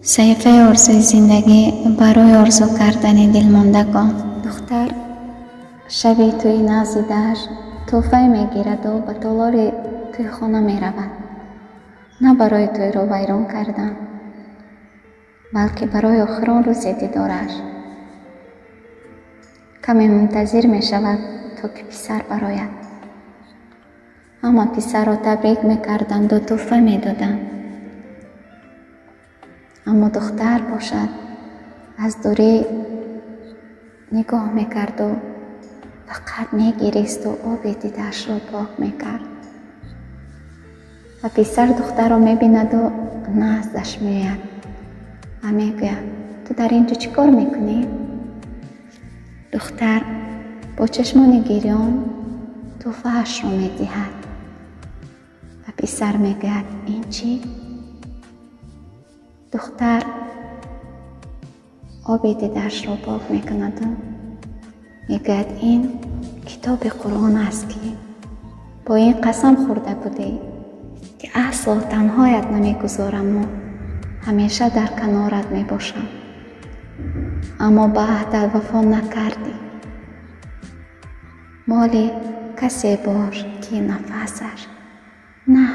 صحیفه آرزوی زندگی برای آرزو کردن دلماندگان. دختر شبی توی نزدش تحفه میگیرد و به تالار توی خانه میرود. نه برای توی را ویران کردن، بلکه برای آخرین روز دیدارش. کمی منتظر می شود تا که پسر براید. اما پسر را تبریک میکردند و تحفه میدادند. اما دختر باشد از دوری نگاه میکرد و فقط میگریست و آب دیدش را پاک میکرد. و پسر دختر را میبیند و نزدش میآید و میگوید تو در اینجا چی کار میکنی؟ دختر با چشمان گریان تحفه‌اش را میدهد و پسر میگوید این چی؟ دختر آب دیدش را پاک میکند و میگوید این کتاب قرآن است که با این قسم خورده بودی که اصلا تنهایت نمیگذارم و همیشه در کنارت میباشم، اما به عهدت وفا نکردی. مال کسی باش که نفسش نه